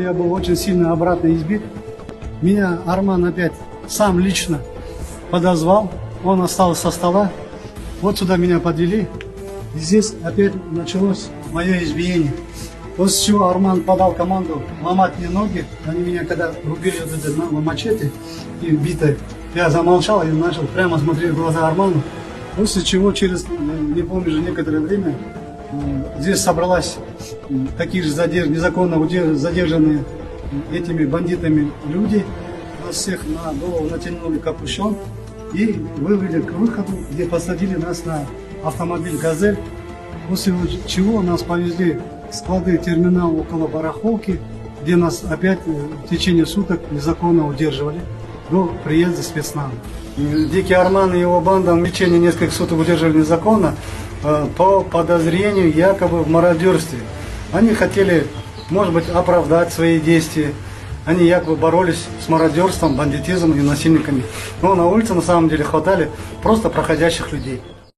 я был очень сильно обратно избит. Меня Арман опять сам лично подозвал. Он остался со стола. Вот сюда меня подвели. И здесь опять началось мое избиение. После чего Арман подал команду ломать мне ноги. Они меня когда рубили вот это на мачете и битой, я замолчал и начал прямо смотреть в глаза Арману. После чего через, не помню же, некоторое время здесь собралась такие же незаконно задержанные этими бандитами люди. Нас всех на голову натянули капюшон и вывели к выходу, где посадили нас на автомобиль «Газель». После чего нас повезли в склады терминала около барахолки, где нас опять в течение суток незаконно удерживали до приезда спецназа. Дикий Арман и его банда в течение нескольких суток удерживали незаконно по подозрению якобы в мародерстве. Они хотели, может быть, оправдать свои действия. Они якобы боролись с мародерством, бандитизмом и насильниками. Но на улице на самом деле хватали просто проходящих людей.